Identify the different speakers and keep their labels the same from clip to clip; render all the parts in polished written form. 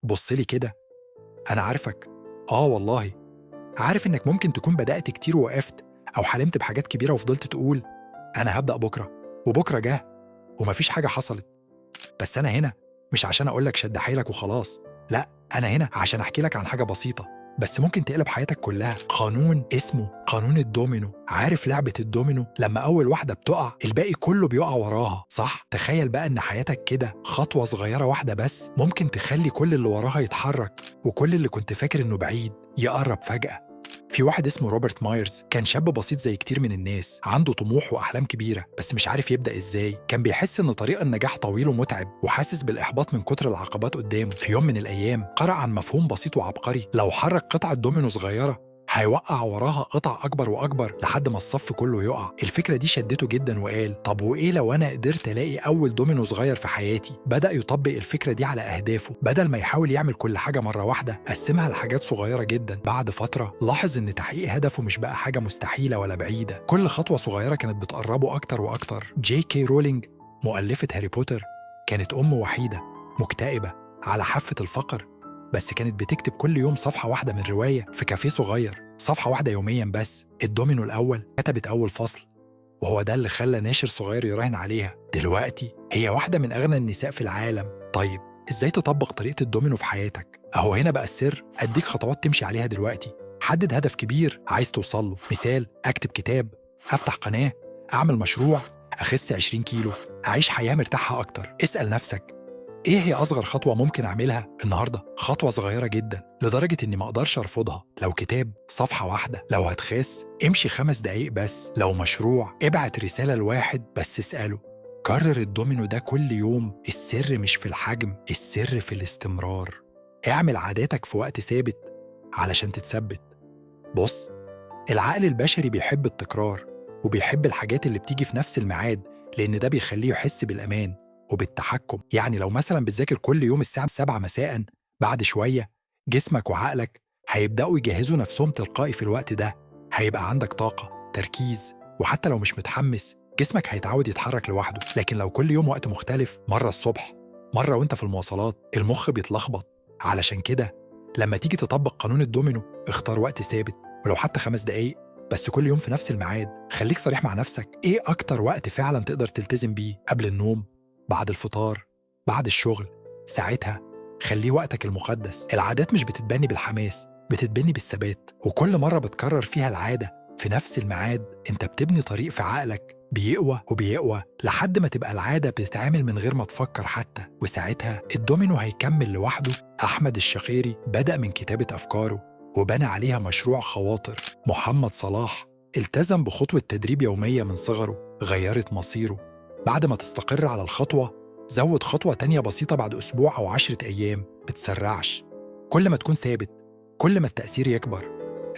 Speaker 1: بصلي كده. أنا عارفك. والله. عارف إنك ممكن تكون بدأت كتير ووقفت، أو حلمت بحاجات كبيرة وفضلت تقول أنا هبدأ بكرة، وبكرة جه ومفيش حاجة حصلت. بس أنا هنا مش عشان أقولك شد حيلك وخلاص، لأ، أنا هنا عشان أحكي لك عن حاجة بسيطة بس ممكن تقلب حياتك كلها. قانون اسمه قانون الدومينو. عارف لعبة الدومينو؟ لما أول واحدة بتقع الباقي كله بيقع وراها، صح؟ تخيل بقى إن حياتك كده خطوة صغيرة واحدة بس ممكن تخلي كل اللي وراها يتحرك، وكل اللي كنت فاكر إنه بعيد يقرب فجأة. في واحد اسمه روبرت مايرز، كان شاب بسيط زي كتير من الناس، عنده طموح وأحلام كبيرة بس مش عارف يبدأ إزاي. كان بيحس إن طريق النجاح طويل ومتعب، وحاسس بالإحباط من كتر العقبات قدامه. في يوم من الأيام قرأ عن مفهوم بسيط وعبقري: لو حرك قطعة دومينو صغيرة هيوقع وراها قطع أكبر وأكبر لحد ما الصف كله يقع. الفكرة دي شدته جدا وقال طب وإيه لو أنا قدرت ألاقي أول دومينو صغير في حياتي؟ بدأ يطبق الفكرة دي على أهدافه. بدل ما يحاول يعمل كل حاجة مرة واحدة قسمها لحاجات صغيرة جدا. بعد فترة لاحظ إن تحقيق هدفه مش بقى حاجة مستحيلة ولا بعيدة، كل خطوة صغيرة كانت بتقربه أكتر وأكتر. جي كي رولينج، مؤلفة هاري بوتر، كانت أم وحيدة مكتئبة على حافة الفقر، بس كانت بتكتب كل يوم صفحة واحدة من رواية في كافيه صغير، صفحة واحدة يوميا بس. الدومينو الأول كتبت أول فصل، وهو ده اللي خلى ناشر صغير يراهن عليها. دلوقتي هي واحدة من أغنى النساء في العالم. طيب إزاي تطبق طريقة الدومينو في حياتك؟ أهو هنا بقى السر، أديك خطوات تمشي عليها دلوقتي. حدد هدف كبير عايز توصله، مثال أكتب كتاب، أفتح قناة، أعمل مشروع، أخس 20 كيلو، أعيش حياة مرتاحة أكتر. اسأل نفسك إيه هي أصغر خطوة ممكن أعملها النهاردة؟ خطوة صغيرة جدا لدرجة إني ما أقدرش أرفضها. لو كتاب صفحة واحدة، لو هتخس امشي 5 دقايق بس، لو مشروع ابعت رسالة لواحد بس اسأله. كرر الدومينو ده كل يوم. السر مش في الحجم، السر في الاستمرار. اعمل عاداتك في وقت ثابت علشان تتثبت. بص، العقل البشري بيحب التكرار، وبيحب الحاجات اللي بتيجي في نفس الميعاد، لأن ده بيخليه يحس بالأمان وبالتحكم. يعني لو مثلا بتذاكر كل يوم الساعة 7 مساء، بعد شوية جسمك وعقلك هيبدأوا يجهزوا نفسهم تلقائي في الوقت ده. هيبقى عندك طاقة، تركيز، وحتى لو مش متحمس جسمك هيتعود يتحرك لوحده. لكن لو كل يوم وقت مختلف، مرة الصبح، مرة وانت في المواصلات، المخ بيتلخبط. علشان كده لما تيجي تطبق قانون الدومينو اختار وقت ثابت، ولو حتى 5 دقايق بس كل يوم في نفس الميعاد. خليك صريح مع نفسك، ايه اكتر وقت فعلا تقدر تلتزم بيه؟ قبل النوم، بعد الفطار، بعد الشغل؟ ساعتها خليه وقتك المقدس. العادات مش بتتبني بالحماس، بتتبني بالثبات. وكل مرة بتكرر فيها العادة في نفس الميعاد انت بتبني طريق في عقلك بيقوى وبيقوى لحد ما تبقى العادة بتتعامل من غير ما تفكر حتى، وساعتها الدومينو هيكمل لوحده. أحمد الشقيري بدأ من كتابة أفكاره وبنى عليها مشروع خواطر. محمد صلاح التزم بخطوة تدريب يومية من صغره غيرت مصيره. بعد ما تستقر على الخطوة زود خطوة تانية بسيطة بعد أسبوع أو 10 أيام. بتسرعش، كل ما تكون ثابت كل ما التأثير يكبر.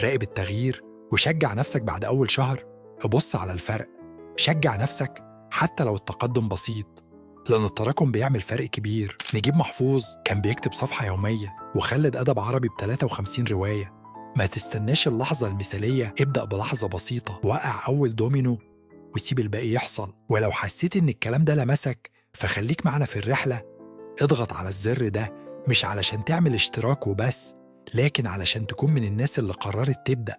Speaker 1: راقب التغيير وشجع نفسك بعد أول شهر. ابص على الفرق، شجع نفسك حتى لو التقدم بسيط، لأن التراكم بيعمل فرق كبير. نجيب محفوظ كان بيكتب صفحة يومية، وخلد أدب عربي ب53 رواية. ما تستناش اللحظة المثالية، ابدأ بلحظة بسيطة، وقع أول دومينو وسيب الباقي يحصل. ولو حسيت إن الكلام ده لمسك فخليك معنا في الرحلة. اضغط على الزر ده مش علشان تعمل اشتراك وبس، لكن علشان تكون من الناس اللي قررت تبدأ.